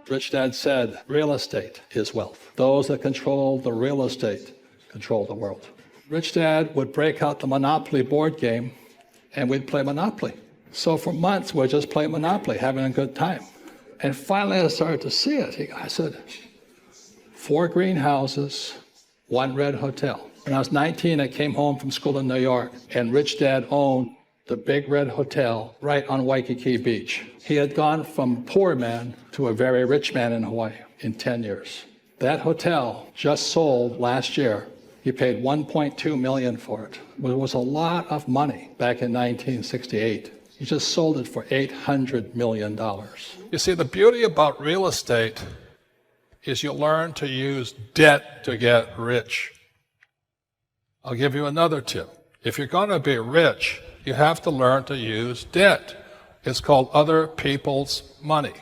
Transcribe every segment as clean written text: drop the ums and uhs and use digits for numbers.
Rich Dad said, real estate is wealth. Those that control the real estate control the world. Rich Dad would break out the Monopoly board game and we'd play Monopoly. So for months, we'd just play Monopoly, having a good time. And finally, I started to see it. I said, 4 greenhouses, 1 red hotel. When I was 19, I came home from school in New York, and Rich Dad owned the big red hotel right on Waikiki Beach. He had gone from poor man to a very rich man in Hawaii in 10 years. That hotel just sold last year. He paid $1.2 million for it. It was a lot of money back in 1968. He just sold it for $800 million. You see, the beauty about real estate is you learn to use debt to get rich. I'll give you another tip. If you're going to be rich, you have to learn to use debt. It's called other people's money.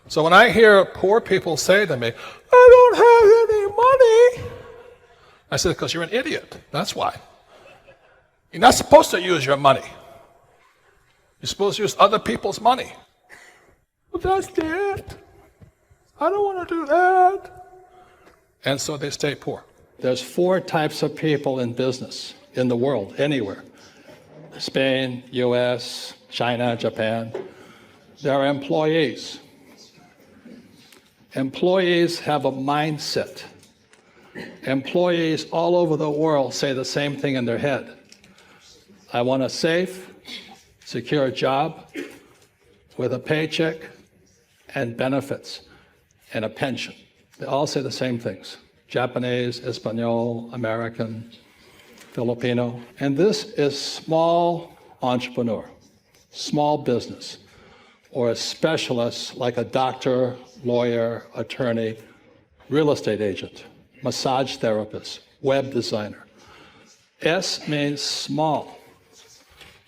So when I hear poor people say to me, I don't have any money, I said, because you're an idiot. That's why. You're not supposed to use your money. You're supposed to use other people's money. But that's debt. I don't want to do that. And so they stay poor. There's 4 types of people in business, in the world, anywhere. Spain, US, China, Japan. There are employees. Employees have a mindset. Employees all over the world say the same thing in their head. I want a safe, secure job with a paycheck and benefits and a pension. They all say the same things. Japanese, Espanol, American, Filipino. And this is small entrepreneur, small business, or a specialist like a doctor, lawyer, attorney, real estate agent, massage therapist, web designer. S means small,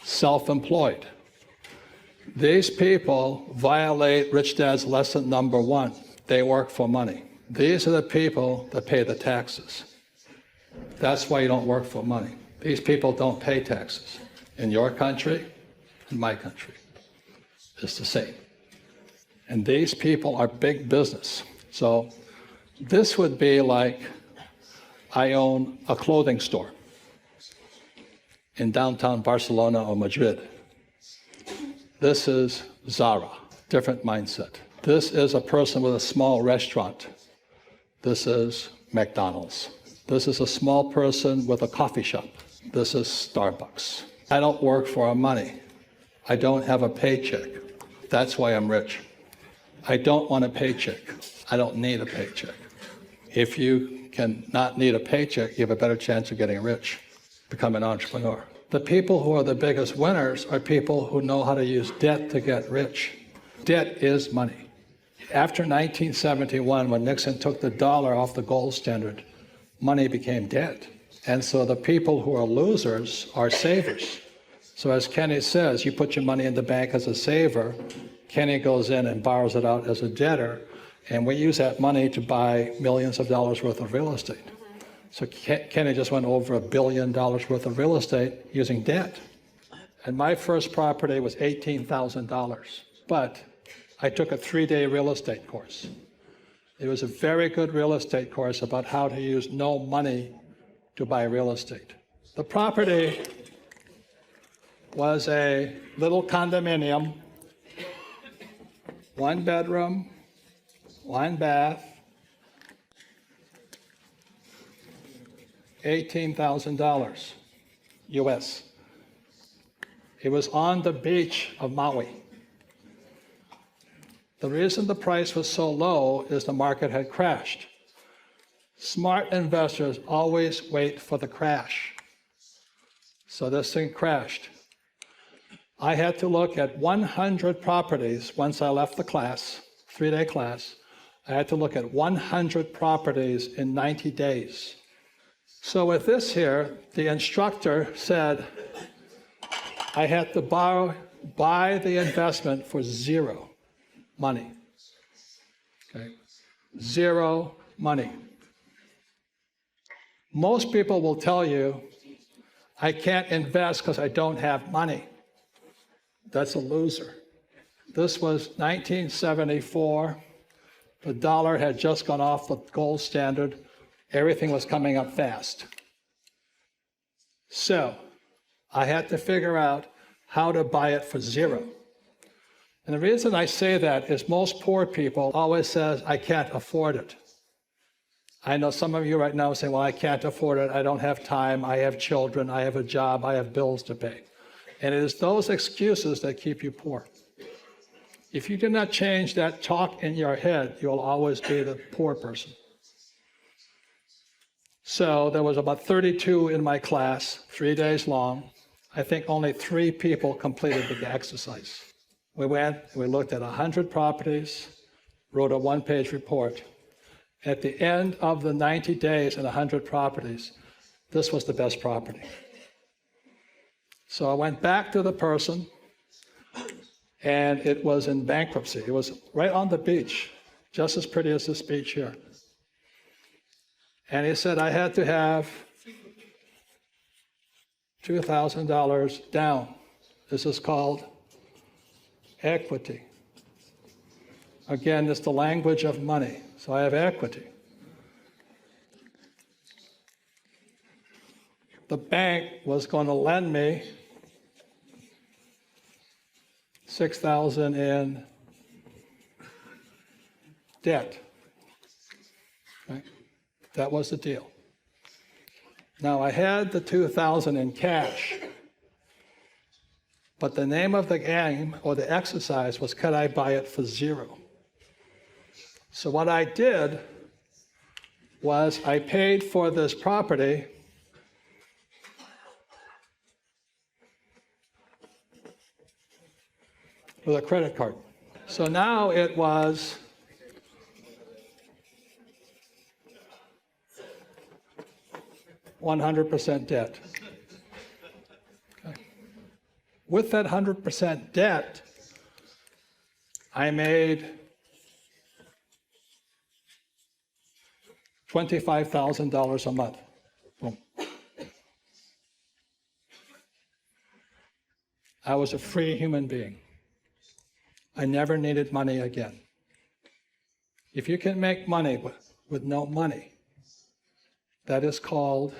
self-employed. These people violate Rich Dad's lesson number 1. They work for money. These are the people that pay the taxes. That's why you don't work for money. These people don't pay taxes. In your country, in my country, it's the same. And these people are big business. So this would be like I own a clothing store in downtown Barcelona or Madrid. This is Zara, different mindset. This is a person with a small restaurant. This is McDonald's. This is a small person with a coffee shop. This is Starbucks. I don't work for our money. I don't have a paycheck. That's why I'm rich. I don't want a paycheck. I don't need a paycheck. If you can not need a paycheck, you have a better chance of getting rich. Become an entrepreneur. The people who are the biggest winners are people who know how to use debt to get rich. Debt is money. After 1971, when Nixon took the dollar off the gold standard, money became debt. And so the people who are losers are savers. So as Kenny says, you put your money in the bank as a saver, Kenny goes in and borrows it out as a debtor, and we use that money to buy millions of dollars worth of real estate. So Kenny just went over $1 billion worth of real estate using debt. And my first property was $18,000, but I took a 3-day real estate course. It was a very good real estate course about how to use no money to buy real estate. The property was a little condominium, 1 bedroom, 1 bath, $18,000 US. It was on the beach of Maui. The reason the price was so low is the market had crashed. Smart investors always wait for the crash. So this thing crashed. I had to look at 100 properties once I left the class, 3-day class. I had to look at 100 properties in 90 days. So with this here, the instructor said I had to buy the investment for 0 money. Okay? 0 money. Most people will tell you, I can't invest because I don't have money. That's a loser. This was 1974. The dollar had just gone off the gold standard. Everything was coming up fast. So I had to figure out how to buy it for zero. And the reason I say that is most poor people always says, I can't afford it. I know some of you right now say, well, I can't afford it. I don't have time. I have children. I have a job. I have bills to pay. And it is those excuses that keep you poor. If you do not change that talk in your head, you'll always be the poor person. So there was about 32 in my class, 3 days long. I think only 3 people completed the exercise. We went, we looked at 100 properties, wrote a one-page report. At the end of the 90 days and 100 properties, this was the best property. So I went back to the person, and it was in bankruptcy. It was right on the beach, just as pretty as this beach here. And he said I had to have $2,000 down. This is called equity. Again, it's the language of money. So I have equity. The bank was going to lend me $6,000 in debt. Okay? That was the deal. Now I had the $2,000 in cash, but the name of the game or the exercise was, could I buy it for zero? So what I did was I paid for this property with a credit card. So now it was $100% debt. Okay. With that 100% debt, I made $25,000 a month. Boom. I was a free human being. I never needed money again. If you can make money with no money, that is called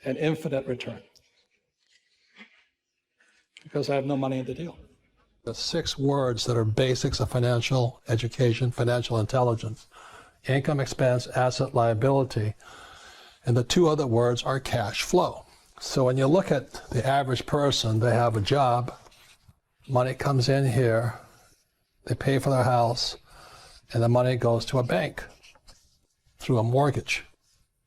an infinite return. Because I have no money in the deal. The 6 words that are basics of financial education, financial intelligence: income, expense, asset, liability. And the 2 other words are cash flow. So when you look at the average person, they have a job, money comes in here, they pay for their house, and the money goes to a bank through a mortgage.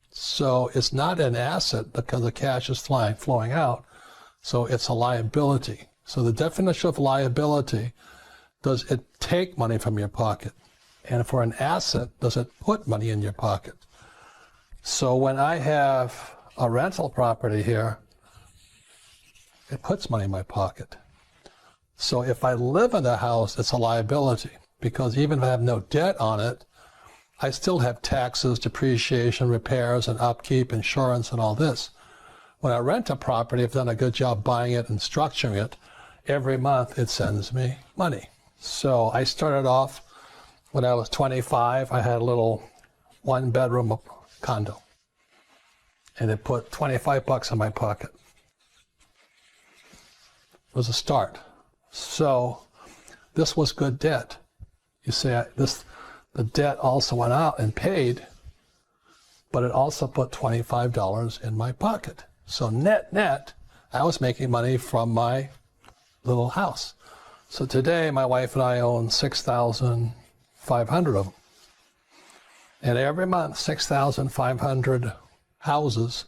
So it's not an asset because the cash is flowing out, so it's a liability. So the definition of liability, does it take money from your pocket? And for an asset, does it put money in your pocket? So when I have a rental property here, it puts money in my pocket. So if I live in the house, it's a liability, because even if I have no debt on it, I still have taxes, depreciation, repairs, and upkeep, insurance, and all this. When I rent a property, I've done a good job buying it and structuring it. Every month it sends me money. So I started off when I was 25. I had a little 1-bedroom condo, and it put $25 in my pocket. It was a start. So this was good debt. You see, the debt also went out and paid, but it also put $25 in my pocket. So net, I was making money from my little house. So today, my wife and I own 6,500 of them. And every month, 6,500 houses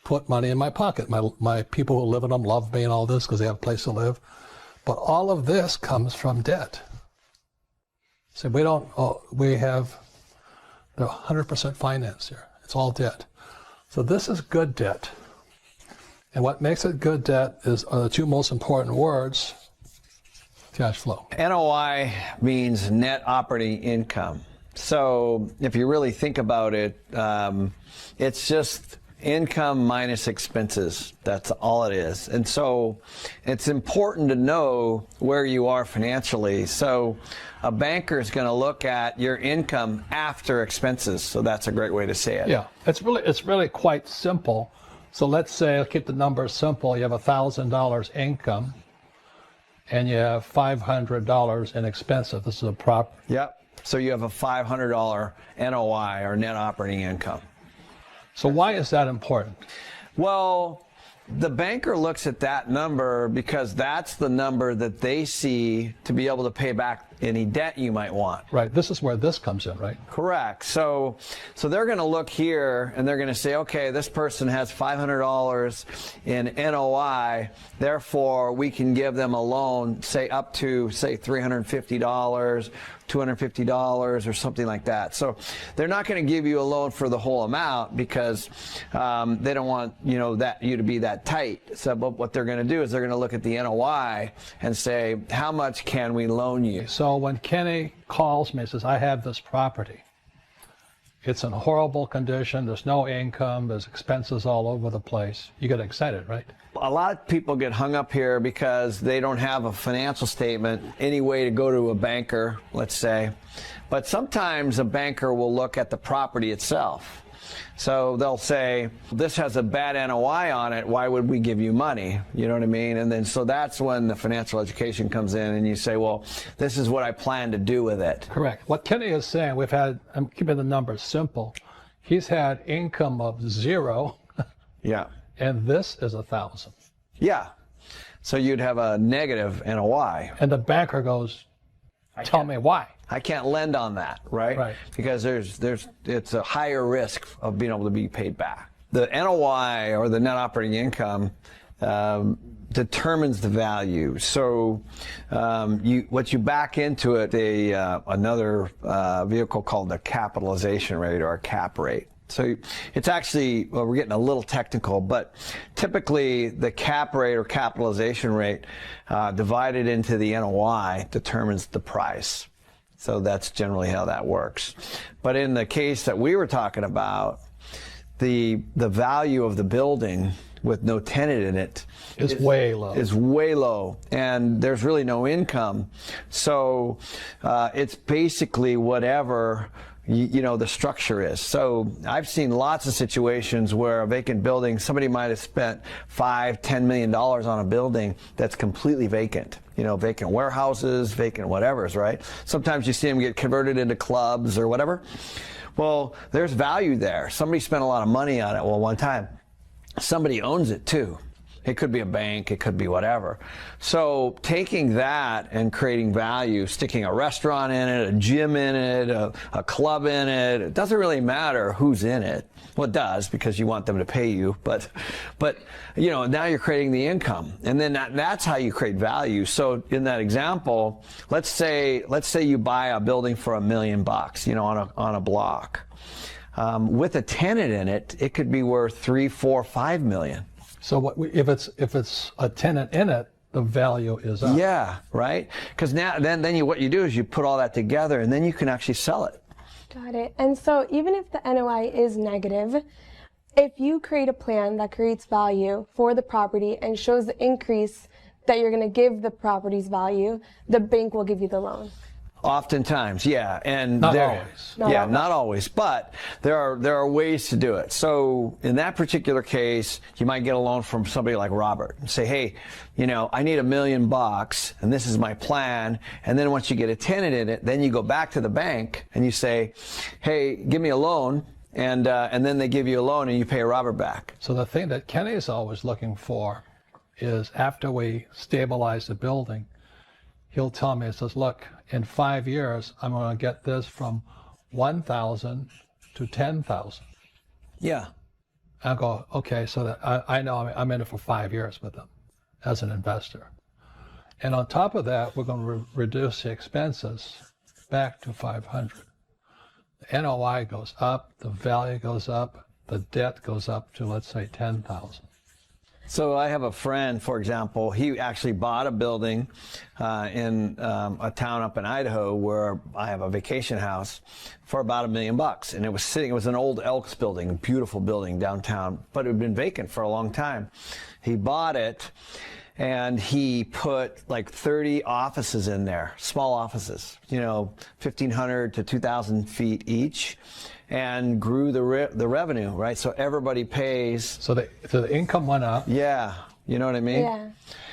put money in my pocket. My people who live in them love me and all this because they have a place to live. But all of this comes from debt. So we have the 100% finance here. It's all debt. So this is good debt. And what makes it good debt are the 2 most important words: cash flow. NOI means net operating income. So if you really think about it, it's just income minus expenses. That's all it is. And so it's important to know where you are financially. So a banker is going to look at your income after expenses. So that's a great way to say it. Yeah, it's really quite simple. So let's say, I'll keep the numbers simple. You have $1,000 income and you have $500 in expenses. This is a prop. Yep. So you have a $500 NOI, or net operating income. So why is that important? Well, the banker looks at that number because that's the number that they see to be able to pay back any debt you might want. Right. This is where this comes in, right? Correct. So they're going to look here and they're going to say, okay, this person has $500 in NOI, therefore we can give them a loan, say up to, say, $350, $250 or something like that. So they're not going to give you a loan for the whole amount because they don't want you to be that tight. So but what they're going to do is they're going to look at the NOI and say, how much can we loan you? So when Kenny calls me and says, I have this property, it's in horrible condition, there's no income, there's expenses all over the place, you get excited, right? A lot of people get hung up here because they don't have a financial statement, any way to go to a banker, let's say. But sometimes a banker will look at the property itself. So they'll say, this has a bad NOI on it, why would we give you money? You know what I mean? And then so that's when the financial education comes in and you say, well, this is what I plan to do with it. Correct. What Kenny is saying, I'm keeping the numbers simple. He's had income of 0. Yeah. And this is 1,000. Yeah. So you'd have a negative NOI. And the banker goes, tell me why. I can't lend on that, right? Right. Because it's a higher risk of being able to be paid back. The NOI, or the net operating income, determines the value. So what you back into it, another vehicle called the capitalization rate, or a cap rate. So it's actually, well, we're getting a little technical, but typically the cap rate or capitalization rate divided into the NOI determines the price. So that's generally how that works. But in the case that we were talking about, the value of the building with no tenant in it is way low. Is way low, and there's really no income. So it's basically whatever the structure is. So I've seen lots of situations where a vacant building, somebody might have spent $5-10 million on a building that's completely vacant. Vacant warehouses, vacant whatevers, right? Sometimes you see them get converted into clubs or whatever. Well, there's value there. Somebody spent a lot of money on it. Well, one time, somebody owns it too. It could be a bank, it could be whatever. So taking that and creating value, sticking a restaurant in it, a gym in it, a club in it, it doesn't really matter who's in it. Well, it does, because you want them to pay you, but now you're creating the income, and then that's how you create value. So in that example, let's say you buy a building for $1 million, on a block. With a tenant in it, it could be worth $3, $4, $5 million. So if it's a tenant in it, the value is up. Yeah, right. Because what you do is you put all that together, and then you can actually sell it. Got it. And so even if the NOI is negative, if you create a plan that creates value for the property and shows the increase that you're going to give the property's value, the bank will give you the loan. Oftentimes, yeah, and not always. Not always, but there are ways to do it. So in that particular case, you might get a loan from somebody like Robert and say, hey, I need $1 million, and this is my plan. And then once you get a tenant in it, then you go back to the bank and you say, hey, give me a loan, and then they give you a loan and you pay Robert back. So the thing that Kenny is always looking for is, after we stabilize the building, he'll tell me, he says, look, in 5 years, I'm going to get this from 1,000 to 10,000. Yeah. I go, okay, so that I know I'm in it for 5 years with them as an investor. And on top of that, we're going to reduce the expenses back to 500. The NOI goes up, the value goes up, the debt goes up to, let's say, 10,000. So I have a friend, for example, he actually bought a building in a town up in Idaho where I have a vacation house for about $1 million. And it was an old Elks building, a beautiful building downtown, but it had been vacant for a long time. He bought it and he put like 30 offices in there, small offices, 1,500 to 2,000 feet each, and grew the revenue, right? So everybody pays. So the income went up. Yeah, you know what I mean? Yeah.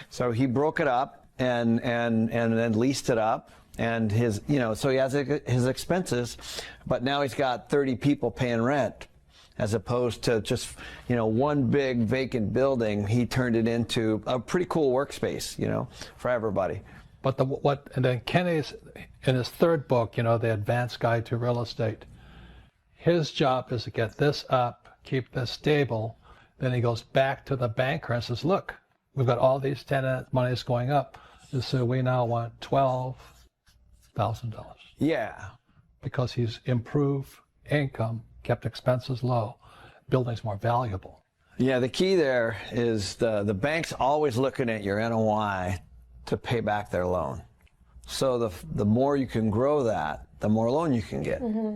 So he broke it up and then leased it up, and so he has his expenses, but now he's got 30 people paying rent, as opposed to just one big vacant building. He turned it into a pretty cool workspace, for everybody. But and then Kenny's in his third book, The Advanced Guide to Real Estate. His job is to get this up, keep this stable. Then he goes back to the banker and says, look, we've got all these tenant monies going up. And so we now want $12,000. Yeah. Because he's improved income, kept expenses low, building's more valuable. Yeah, the key there is the bank's always looking at your NOI to pay back their loan. So the more you can grow that, the more loan you can get. Mm-hmm.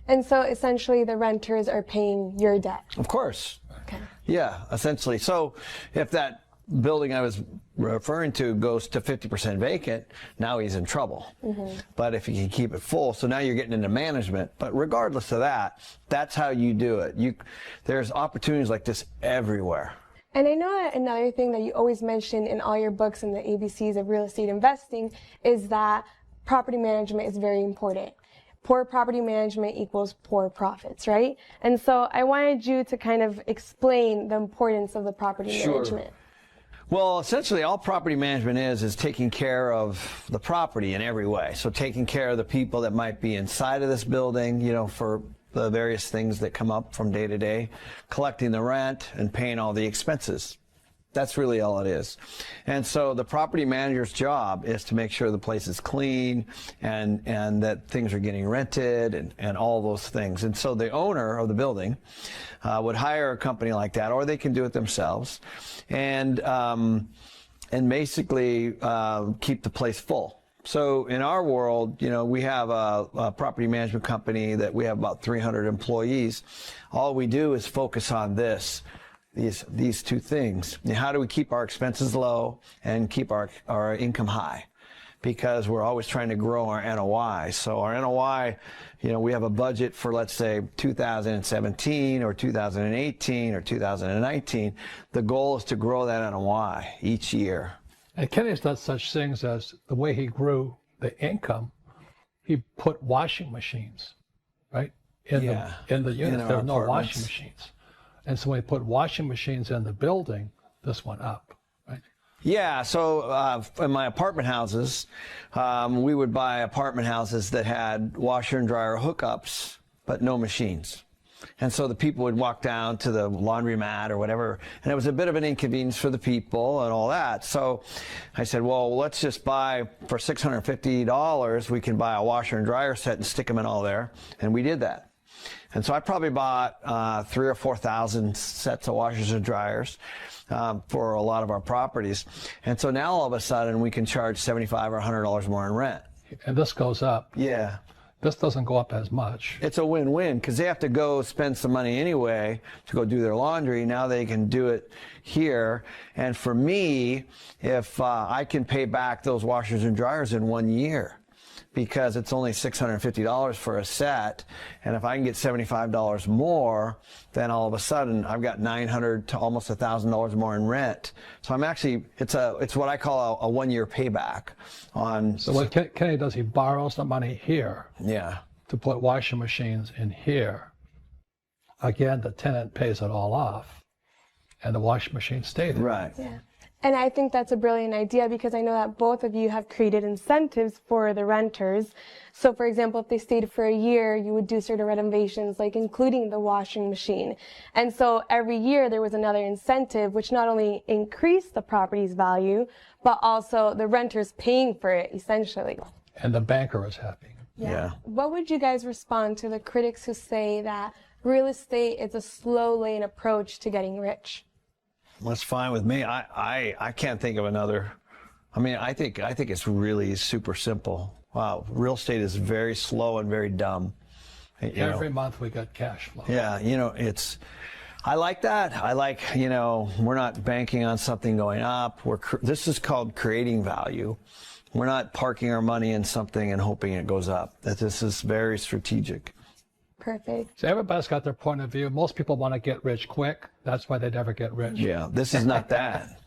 And so essentially the renters are paying your debt. Of course. Okay. Yeah, essentially. So if that building I was referring to goes to 50% vacant, now he's in trouble. Mm-hmm. But if you can keep it full, so now you're getting into management. But regardless of that, that's how you do it. There's opportunities like this everywhere. And I know that another thing that you always mention in all your books in the ABCs of real estate investing is that property management is very important. Poor property management equals poor profits, right? And so I wanted you to kind of explain the importance of the property management. Well, essentially all property management is taking care of the property in every way. So taking care of the people that might be inside of this building, for the various things that come up from day to day, collecting the rent and paying all the expenses. That's really all it is. And so the property manager's job is to make sure the place is clean and that things are getting rented and all those things. And so the owner of the building would hire a company like that, or they can do it themselves, and basically keep the place full. So in our world, we have a property management company that we have about 300 employees. All we do is focus on these two things. How do we keep our expenses low and keep our income high? Because we're always trying to grow our NOI. So our NOI, we have a budget for, let's say, 2017 or 2018 or 2019. The goal is to grow that NOI each year. And Kenny's done such things as the way he grew the income, he put washing machines, right? In the units. There were no washing machines. And so when he put washing machines in the building, this went up, right? Yeah, so in my apartment houses, we would buy apartment houses that had washer and dryer hookups, but no machines. And so the people would walk down to the laundromat or whatever, and it was a bit of an inconvenience for the people and all that. So I said, well, let's just buy, for $650, we can buy a washer and dryer set and stick them in all there. And we did that. And so I probably bought 3,000 or 4,000 sets of washers and dryers for a lot of our properties. And so now all of a sudden we can charge $75 or $100 more in rent. And this goes up. Yeah. This doesn't go up as much. It's a win-win because they have to go spend some money anyway to go do their laundry. Now they can do it here. And for me, if I can pay back those washers and dryers in 1 year, because it's only $650 for a set, and if I can get $75 more, then all of a sudden I've got $900 to almost $1,000 more in rent. So I'm actually, it's what I call a 1 year payback on. So what Kenny does, he borrows the money here. Yeah. To put washing machines in here. Again, the tenant pays it all off, and the washing machine stays there. Right. Yeah. And I think that's a brilliant idea because I know that both of you have created incentives for the renters. So for example, if they stayed for a year, you would do certain renovations, like including the washing machine. And so every year there was another incentive, which not only increased the property's value, but also the renters paying for it, essentially. And the banker is happy. Yeah. What would you guys respond to the critics who say that real estate is a slow lane approach to getting rich? That's fine with me. I can't think of another. I mean, I think it's really super simple. Wow, real estate is very slow and very dumb. Every month we get cash flow. Yeah, I like that. I like, we're not banking on something going up. This is called creating value. We're not parking our money in something and hoping it goes up. This is very strategic. Perfect. So everybody's got their point of view. Most people want to get rich quick. That's why they never get rich. Yeah, this is not that.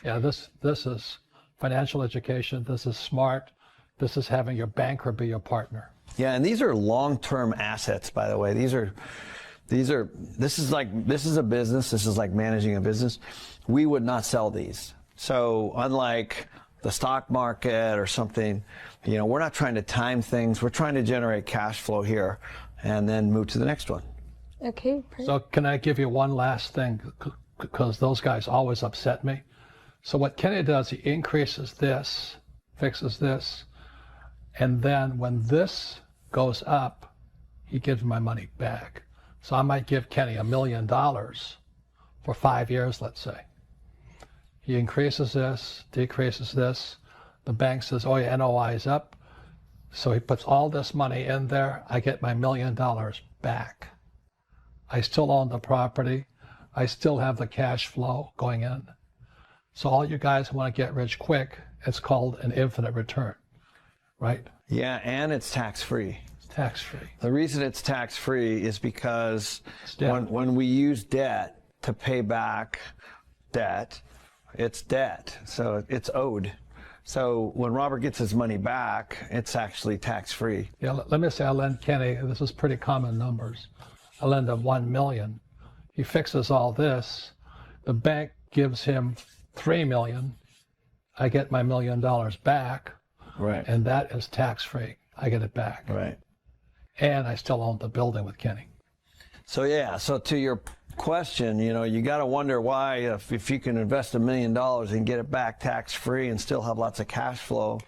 Yeah, this is financial education. This is smart. This is having your banker be your partner. Yeah, and these are long-term assets, by the way. This is a business. This is like managing a business. We would not sell these. So unlike the stock market or something, we're not trying to time things. We're trying to generate cash flow here and then move to the next one. Okay, perfect. So can I give you one last thing? Because those guys always upset me. So what Kenny does, he increases this, fixes this, and then when this goes up, he gives my money back. So I might give Kenny $1 million for 5 years, let's say. He increases this, decreases this. The bank says, oh, your NOI is up. So he puts all this money in there. I get my $1 million back. I still own the property. I still have the cash flow going in. So all you guys who want to get rich quick, it's called an infinite return, right? Yeah, and it's tax-free. It's tax-free. The reason it's tax-free is because when we use debt to pay back debt, it's debt, so it's owed. So when Robert gets his money back, it's actually tax-free. Yeah, let me say I lend Kenny, this is pretty common numbers. I lend him $1 million. He fixes all this. The bank gives him $3 million. I get my $1 million back. Right. And that is tax-free. I get it back. Right. And I still own the building with Kenny. So yeah, so to your question, you got to wonder why if you can invest $1 million and get it back tax-free and still have lots of cash flow,